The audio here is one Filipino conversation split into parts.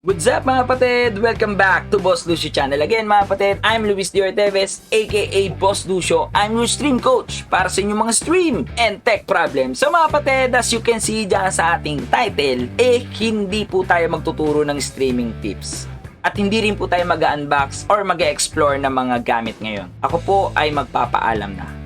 What's up mga kapatid? Welcome back to Boss Lucio channel. Again mga kapatid, I'm Luis Diorteves aka Boss Lucio. I'm your stream coach para sa inyong mga stream and tech problems. So mga kapatid, as you can see dyan sa ating title, hindi po tayo magtuturo ng streaming tips. At hindi rin po tayo mag-unbox or mag-explore ng mga gamit ngayon. Ako po ay magpapaalam na.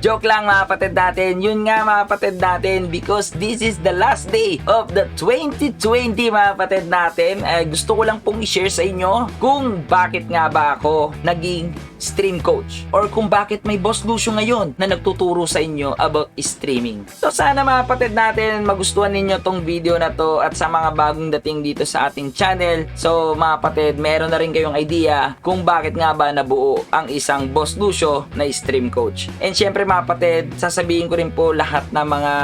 Joke lang mga kapatid natin, yun nga mga kapatid natin, because this is the last day of the 2020 mga kapatid natin. Gusto ko lang pong i-share sa inyo kung bakit nga ba ako naging stream coach or kung bakit may Boss Lucio ngayon na nagtuturo sa inyo about streaming. So sana mga kapatid natin magustuhan ninyo tong video na to, at sa mga bagong dating dito sa ating channel, so mga kapatid, meron na rin kayong idea kung bakit nga ba nabuo ang isang Boss Lucio na stream coach. And syempre mga kapatid, sasabihin ko rin po lahat ng mga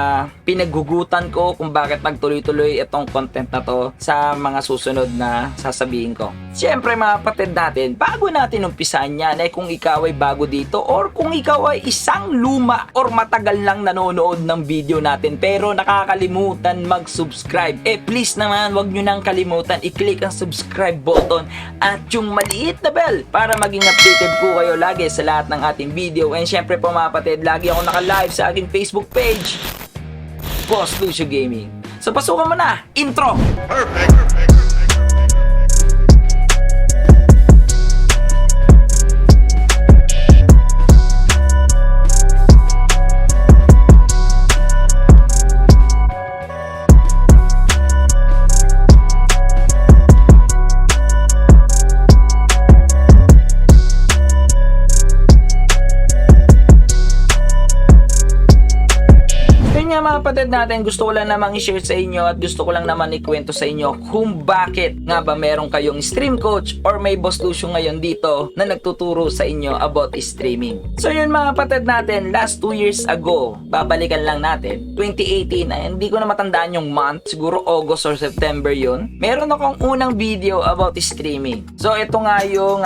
pinaghugutan ko kung bakit nagtuloy-tuloy itong content na to sa mga susunod na sasabihin ko. Syempre mga kapatid natin, bago natin umpisan yan, kung ikaw ay bago dito or kung ikaw ay isang luma or matagal lang nanonood ng video natin pero nakakalimutan mag-subscribe, please naman wag nyo nang kalimutan i-click ang subscribe button at yung maliit na bell para maging updated po kayo lagi sa lahat ng ating video. And syempre po mga kapatid, lagi ako naka-live sa aking Facebook page, Boss Lucio Gaming. So pasukan mo na, intro! Perfect. Mga kapatid natin, gusto ko lang namang i-share sa inyo at gusto ko lang naman ikwento sa inyo kung bakit nga ba meron kayong stream coach or may Boss Lucio ngayon dito na nagtuturo sa inyo about streaming. So yun mga kapatid natin, last 2 years ago, babalikan lang natin, 2018, hindi ko na matandaan yung month, siguro August or September yun, meron akong unang video about streaming. So ito nga yung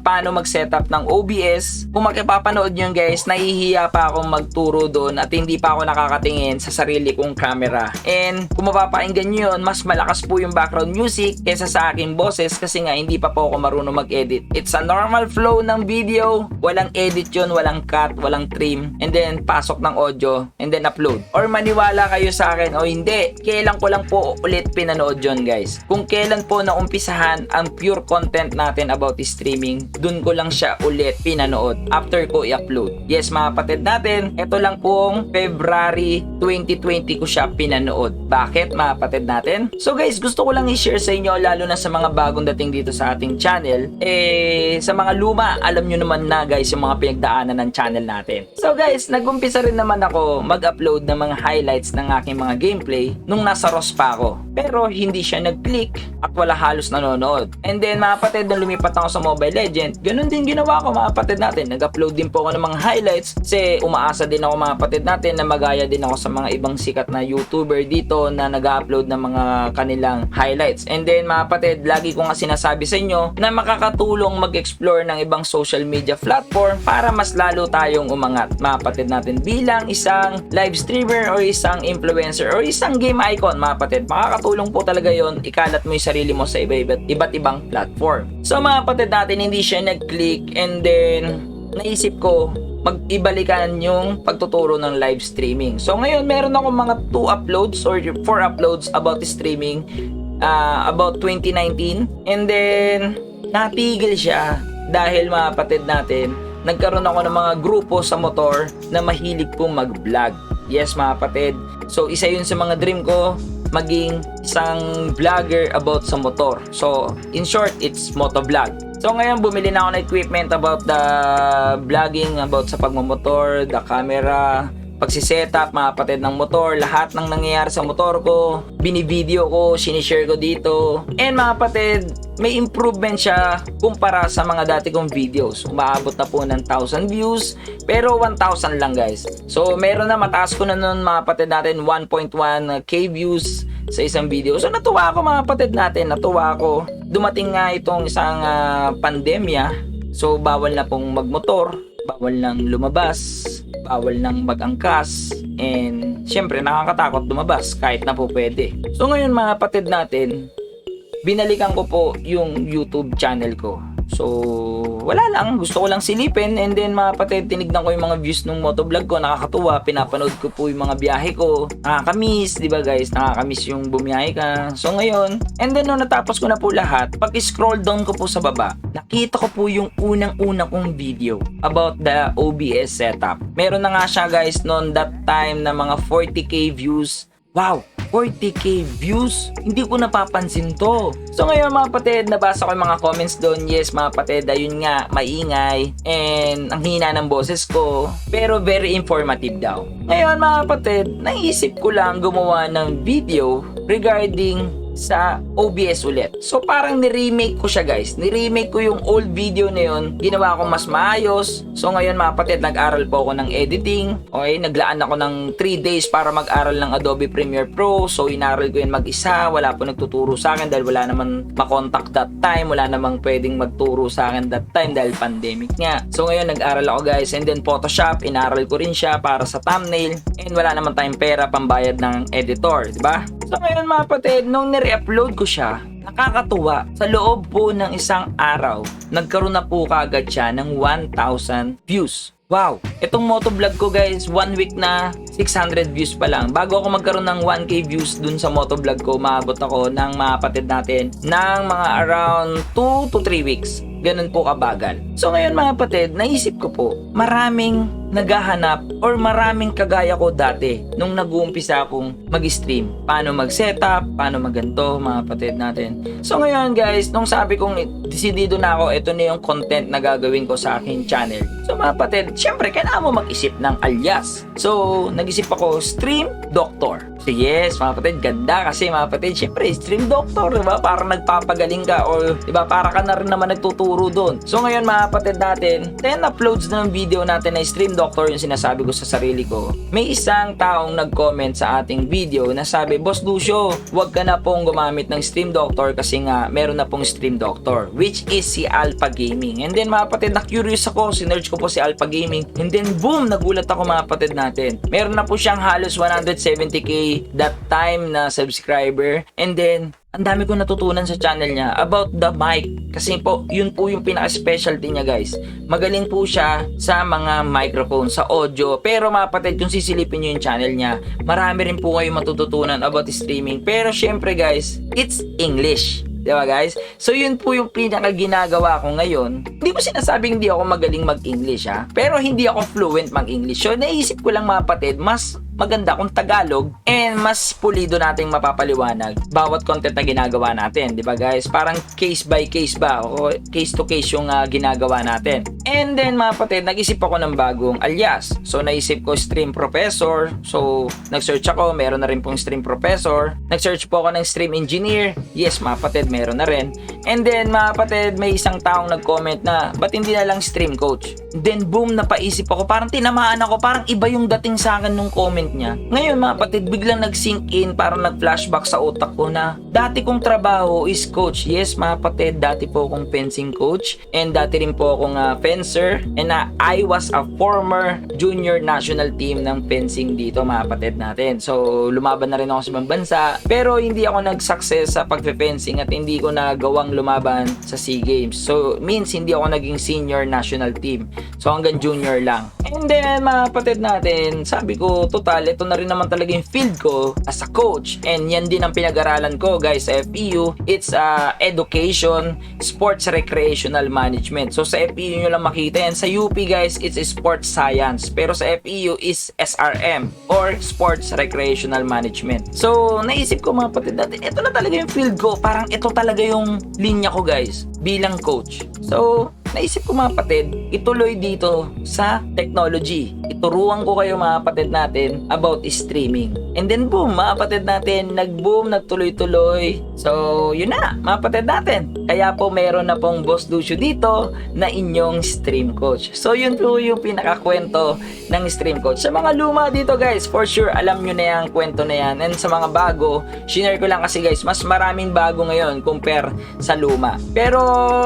paano mag-setup ng OBS. Kung makipapanood nyo guys, nahihiya pa akong magturo doon at hindi pa ako nakakatingin sa sarili kong camera. And kung mapapakinggan nyo yun, mas malakas po yung background music kesa sa aking boses kasi nga hindi pa po ako marunong mag-edit. It's a normal flow ng video, walang edit yun, walang cut, walang trim, and then pasok ng audio, and then upload. Or maniwala kayo sa akin o hindi, kailan ko lang po ulit pinanood yun guys. Kung kailan po naumpisahan ang pure content natin about streaming, dun ko lang siya ulit pinanood after ko i-upload. Yes mga kapatid natin, ito lang pong February 2020 ko siya pinanood. Bakit mga kapatid natin? So guys, gusto ko lang i-share sa inyo, lalo na sa mga bagong dating dito sa ating channel, sa mga luma, alam nyo naman na guys yung mga pinagdaanan ng channel natin. So guys, nag-umpisa rin naman ako mag-upload ng mga highlights ng aking mga gameplay nung nasa ROS pa ako. Pero hindi siya nag-click at wala halos nanonood. And then mga kapatid, nung lumipat ako sa Mobile Legends, ganun din ginawa ko mga kapatid natin. Nag-upload din po ako ng mga highlights kasi umaasa din ako mga kapatid natin na magaya din ako sa mga ibang sikat na YouTuber dito na nag-upload ng mga kanilang highlights. And then mga kapatid, lagi ko nga sinasabi sa inyo na makakatulong mag-explore ng ibang social media platform para mas lalo tayong umangat mga kapatid natin bilang isang live streamer o isang influencer o isang game icon mga kapatid. Makakatulong po talaga yon, ikalat mo yung sarili mo sa iba't ibang platform. So mga kapatid natin, hindi siya nag-click, and then naisip ko mag-ibalikan yung pagtuturo ng live streaming. So ngayon meron ako mga 2 uploads or 4 uploads about streaming about 2019, and then natigil siya dahil mga kapatid natin, nagkaroon ako ng mga grupo sa motor na mahilig pong mag-vlog. Yes mga kapatid, so isa yun sa mga dream ko, maging isang vlogger about sa motor. So in short, it's motovlog. So ngayon bumili na ako ng equipment about the vlogging, about sa pagmamotor, the camera, pagsisetup mga kapatid ng motor, lahat ng nangyayari sa motor ko, binivideo ko, sinishare ko dito. And mga kapatid, may improvement siya kumpara sa mga dati kong videos. Umaabot na po ng 1,000 views, pero 1,000 lang guys. So meron na, mataas ko na nun mga kapatid natin, 1.1k views sa isang video. So natuwa ako mga kapatid natin, natuwa ako. Dumating nga itong isang pandemya, so bawal na pong magmotor, bawal nang lumabas, bawal nang mag-angkas, and syempre nakakatakot lumabas kahit na po pwede. So ngayon mga kapatid natin, binalikan ko po yung YouTube channel ko. So, wala lang. Gusto ko lang silipin. And then, mga kapatid, tinignan ko yung mga views ng motovlog ko. Nakakatuwa. Pinapanood ko po yung mga biyahe ko. Nakakamiss, di ba guys? Nakakamiss yung bumiyahe ka. So, ngayon, and then, nung natapos ko na po lahat, pag-scroll down ko po sa baba, nakita ko po yung unang-una kong video about the OBS setup. Meron na nga siya guys noon that time na mga 40k views. Wow! 40k views? Hindi ko napapansin to. So ngayon mga kapatid, nabasa ko yung mga comments doon. Yes mga kapatid, ayun nga, maingay. And ang hina ng boses ko. Pero very informative daw. Ngayon mga kapatid, naisip ko lang gumawa ng video regarding sa OBS ulit. So parang ni-remake ko siya guys. Ni-remake ko yung old video na yun. Ginawa ko mas maayos. So ngayon mga kapatid, nag-aral po ako ng editing. Okay, naglaan ako ng 3 days para mag-aral ng Adobe Premiere Pro. So inaral ko yun mag-isa. Wala po nagtuturo sa akin dahil wala naman makontak that time. Wala namang pwedeng magturo sa akin that time dahil pandemic nga. So ngayon nag-aral ako guys. And then Photoshop, inaral ko rin siya para sa thumbnail. And wala naman tayong pera pambayad ng editor, di ba? So ngayon mga kapatid, nung nire-upload ko siya, nakakatuwa. Sa loob po ng isang araw, nagkaroon na po kagad siya ng 1,000 views. Wow! Itong motovlog ko guys, 1 week na 600 views pa lang. Bago ako magkaroon ng 1k views dun sa motovlog ko, maabot ako ng mga kapatid natin ng mga around 2 to 3 weeks. Ganun po kabagal. So ngayon mga kapatid, naisip ko po, maraming naghahanap or maraming kagaya ko dati nung nag-uumpisa akong mag-stream. Paano mag-setup, paano maganto mga kapatid natin. So ngayon guys, nung sabi kong desidido na ako, ito na yung content na gagawin ko sa aking channel. So mga kapatid, syempre kailangan mo mag-isip ng alias. So nag-isip ako, Stream Doctor. So yes, mga kapatid, ganda kasi mga kapatid, syempre, stream doctor, diba? Parang nagpapagaling ka or, diba, para ka na rin naman nagtuturo doon. So ngayon mga kapatid natin, 10 uploads na ng video natin na stream doctor yung sinasabi ko sa sarili ko. May isang taong nag-comment sa ating video na sabi, Boss Lucio, wag ka na pong gumamit ng stream doctor kasi nga, meron na pong stream doctor, which is si Alpha Gaming. And then mga kapatid, na-curious ako, sinerge ko po si Alpha Gaming. And then boom, nagulat ako mga kapatid natin. Meron na po siyang halos 170k that time na subscriber. And then ang dami ko natutunan sa channel niya about the mic. Kasi po, yun po yung pinaka-specialty niya guys. Magaling po siya sa mga microphone, sa audio. Pero mga kapatid, kung sisilipin nyo yung channel niya, marami rin po kayo matututunan about streaming. Pero syempre guys, it's English. Diba guys? So yun po yung pinaka ginagawa ko ngayon. Hindi ko sinasabing hindi ako magaling mag-English ha. Pero hindi ako fluent mag-English. So naisip ko lang mga kapatid, mas maganda kung Tagalog and mas pulido nating mapapaliwanag bawat content na ginagawa natin, di ba guys? Parang case by case ba o case to case yung ginagawa natin. And then mga kapatid, nag-isip ako ng bagong alias. So naisip ko stream professor. So nag-search ako, meron na rin pong stream professor. Nag-search po ako ng stream engineer. Yes mga kapatid, meron na rin. And then mga kapatid, may isang taong nag-comment na ba't hindi na lang stream coach? Then boom, napaisip ako, parang tinamaan ako, parang iba yung dating sa akin nung comment niya. Ngayon mga kapatid, biglang nag-sink in, parang nag-flashback sa utak ko na dati kong trabaho is coach. Yes mga kapatid, dati po akong fencing coach and dati rin po akong fencer and I was a former junior national team ng fencing dito mga kapatid natin. So lumaban na rin ako sa ibang bansa pero hindi ako nag-success sa pag-fencing at hindi ko nagawang lumaban sa SEA Games. So means hindi ako naging senior national team. So hanggang junior lang. And then mga kapatid natin, sabi ko total ito na rin naman talaga yung field ko as a coach. And yan din ang pinag-aralan ko guys sa FEU. It's education, sports recreational management. So sa FEU nyo lang makita yan. Sa UP guys, it's sports science. Pero sa FEU is SRM or sports recreational management. So naisip ko mga kapatid natin, ito na talaga yung field ko. Parang ito talaga yung linya ko guys bilang coach. So naisip ko mga kapatid, ituloy dito sa technology. Ituruan ko kayo mga kapatid natin about streaming. And then boom, mga kapatid natin, nag-boom, nagtuloy-tuloy. So yun na, mga kapatid natin. Kaya po meron na pong Boss Lucio dito na inyong stream coach. So yun po yung pinakakwento ng stream coach. Sa mga luma dito guys, for sure alam nyo na yung kwento na yan. And sa mga bago, shinare ko lang kasi guys, mas maraming bago ngayon compare sa luma. Pero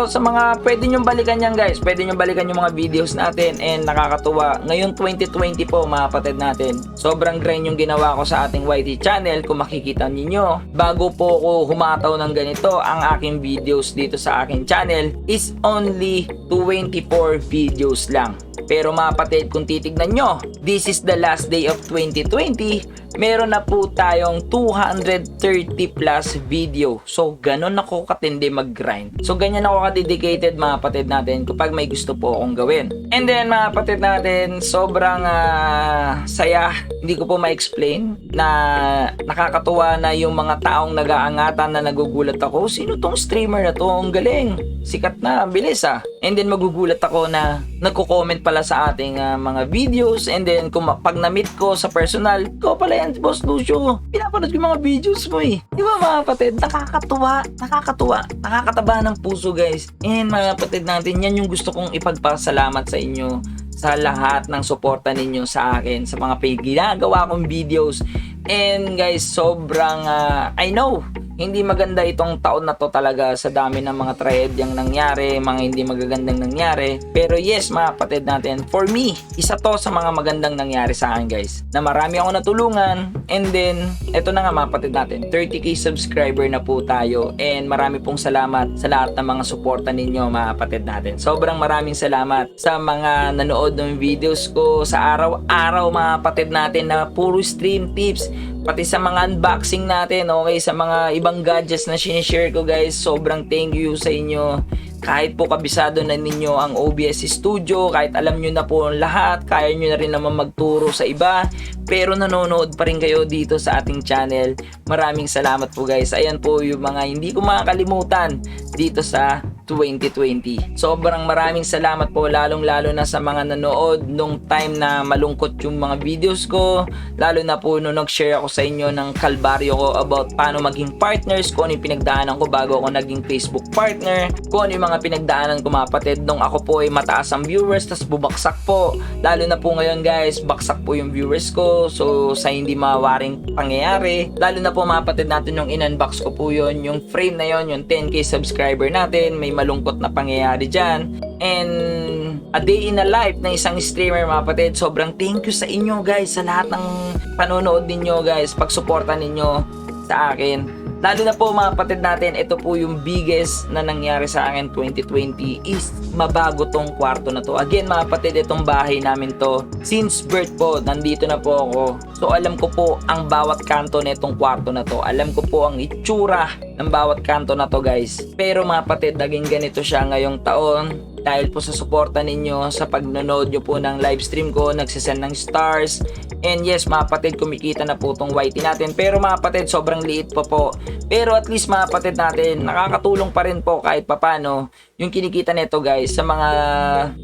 sa mga pwede nyong balikan yan guys, pwede nyong balikan yung mga videos natin and nakakatuwa. Ngayon 2020 po mga kapatid natin. Sobrang grind yung ginawa ko sa ating YT channel. Kung makikita ninyo, bago po ako humataw ng ganito, ang aking videos dito sa aking channel is only 24 videos lang. Pero mga kapatid, kung titignan nyo, this is the last day of 2020, meron na po tayong 230 plus video. So, ganun ako katindi mag-grind. So, ganyan ako ka-dedicated mga kapatid natin kapag may gusto po akong gawin. And then mga kapatid natin, sobrang saya. Hindi ko po ma-explain na nakakatuwa na yung mga taong nag-aangatan na nagugulat ako. Sino tong streamer na to? Ang galing. Sikat na, bilis ah. And then magugulat ako na nagko-comment pala sa ating mga videos. And then kung pag na-meet ko sa personal, ko pala yan, Boss Lucio. Pinapanood ko yung mga videos mo eh. Di ba mga kapatid? Nakakatuwa. Nakakataba ng puso guys. And mga kapatid natin, yan yung gusto kong ipagpasalamat sa inyo sa lahat ng suporta ninyo sa akin sa mga ginagawa kong videos. And guys, sobrang I know hindi maganda itong taon na to talaga sa dami ng mga trahedyang nangyari, mga hindi magagandang nangyari. Pero yes mga kapatid natin, for me, isa to sa mga magandang nangyari sa akin guys. Na marami ako natulungan, and then eto na nga mga kapatid natin, 30k subscriber na po tayo. And marami pong salamat sa lahat ng mga suporta ninyo mga kapatid natin. Sobrang maraming salamat sa mga nanood ng videos ko sa araw-araw mga kapatid natin na puro stream tips. Pati sa mga unboxing natin, okay, sa mga ibang gadgets na sinishare ko guys, sobrang thank you sa inyo. Kahit po kabisado na ninyo ang OBS Studio, kahit alam nyo na po ang lahat, kaya nyo na rin naman magturo sa iba, pero nanonood pa rin kayo dito sa ating channel. Maraming salamat po guys. Ayan po yung mga hindi ko makakalimutan dito sa 2020. Sobrang maraming salamat po, lalong-lalo na sa mga nanood nung time na malungkot yung mga videos ko, lalo na po nung nag-share ako sa inyo ng kalbaryo ko about paano maging partners, kung ano yung pinagdaanan ko bago ako naging Facebook partner, kung ano yung mga pinagdaanan ko mga kapatid nung ako po ay mataas ang viewers tas bubaksak po. Lalo na po ngayon guys, baksak po yung viewers ko, so sa hindi mawaring pangyayari. Lalo na po mga kapatid natin, yung in-unbox ko po yun, yung frame na yun, yung 10k subscriber natin, may malungkot na pangyayari dyan. And a day in a life ng isang streamer mga kapatid. Sobrang thank you sa inyo guys, sa lahat ng panonood ninyo guys, pagsuporta ninyo sa akin. Lalo na po mga kapatid natin, ito po yung biggest na nangyari sa akin 2020 is mabago tong kwarto na to. Again mga kapatid, itong bahay namin to, since birth po, nandito na po ako. So alam ko po ang bawat kanto na itong kwarto na to. Alam ko po ang itsura ng bawat kanto na to guys. Pero mga kapatid, naging ganito siya ngayong taon. Dahil po sa suporta ninyo, sa pagnonood nyo po ng live stream ko, nagsisend ng stars. And yes mga kapatid, kumikita na po itong YT natin. Pero mga kapatid, sobrang liit pa po. Pero at least mga kapatid natin, nakakatulong pa rin po kahit papano yung kinikita nito guys sa mga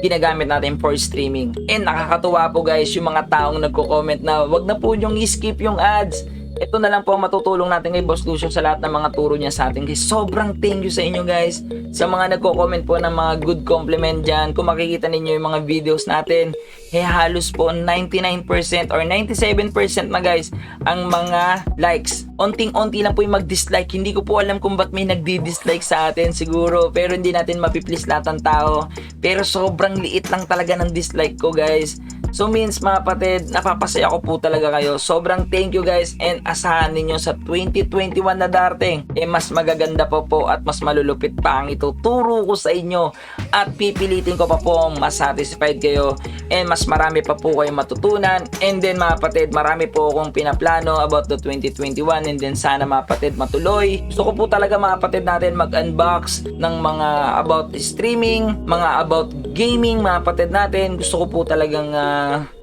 ginagamit natin for streaming. And nakakatuwa po guys yung mga taong nagko-comment na wag na po yung i-skip yung ads. Ito na lang po ang matutulong natin kay Boss Lucio sa lahat ng mga turo niya sa atin guys. Sobrang thank you sa inyo guys, sa mga nagko-comment po ng mga good compliment dyan. Kung makikita ninyo yung mga videos natin, halos po 99% or 97% na guys ang mga likes. Onting-onti lang po yung mag-dislike. Hindi ko po alam kung ba't may nagdi-dislike sa atin siguro, pero hindi natin mapiplease lahat ng tao. Pero sobrang liit lang talaga ng dislike ko guys. So means mga kapatid, napapasaya ko po talaga kayo. Sobrang thank you guys, and asahan ninyo sa 2021 na darating, mas magaganda po at mas malulupit pa ang ituturo ko sa inyo, at pipilitin ko pa po mas satisfied kayo and mas marami pa po kayong matutunan. And then mga kapatid, marami po akong pinaplano about the 2021, and then sana mga kapatid matuloy. Gusto ko po talaga mga kapatid natin mag-unbox ng mga about streaming, mga about gaming mga kapatid natin. Gusto ko po talagang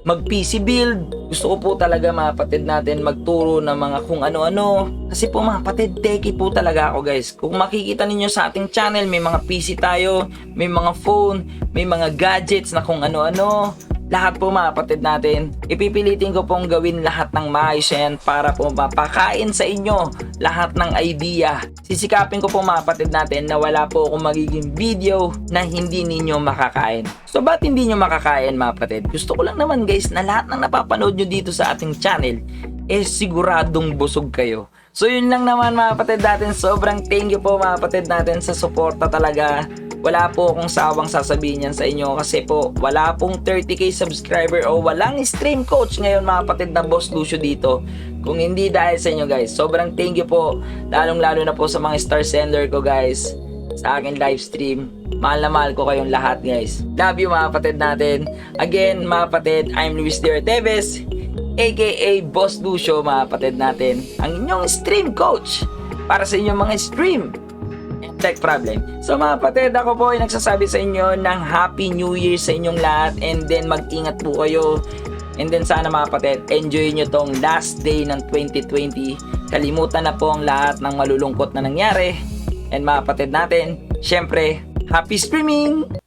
mag-PC build. Gusto ko po talaga mga kapatid natin magturo ng mga kung ano-ano. Kasi po mga kapatid, techie po talaga ako guys. Kung makikita ninyo sa ating channel, may mga PC tayo, may mga phone, may mga gadgets na kung ano-ano. Lahat po mga kapatid natin, ipipilitin ko pong gawin lahat ng maayos yan para po mapakain sa inyo lahat ng idea. Sisikapin ko po mga kapatid natin na wala po akong magiging video na hindi ninyo makakain. So ba't hindi nyo makakain mga kapatid? Gusto ko lang naman guys na lahat ng napapanood nyo dito sa ating channel siguradong busog kayo. So yun lang naman mga kapatid natin. Sobrang thank you po mga kapatid natin sa suporta talaga. wala po akong sawang sasabihin yan sa inyo kasi po wala pong 30k subscriber o walang stream coach ngayon mga kapatid na Boss Lucio dito kung hindi dahil sa inyo guys. Sobrang thank you po, lalong lalo na po sa mga star sender ko guys sa akin live stream. Mahal na mahal ko kayong lahat guys. Love you mga kapatid natin. Again mga kapatid, I'm Luis Teves, aka Boss Lucio mga kapatid natin, ang inyong stream coach para sa inyong mga stream and tech problem. So mga kapatid, ako po ay nagsasabi sa inyo ng Happy New Year sa inyong lahat, and then mag-ingat po kayo, and then sana mga kapatid, enjoy nyo tong last day ng 2020. Kalimutan na po ang lahat ng malulungkot na nangyari. And mga kapatid natin, syempre, happy streaming!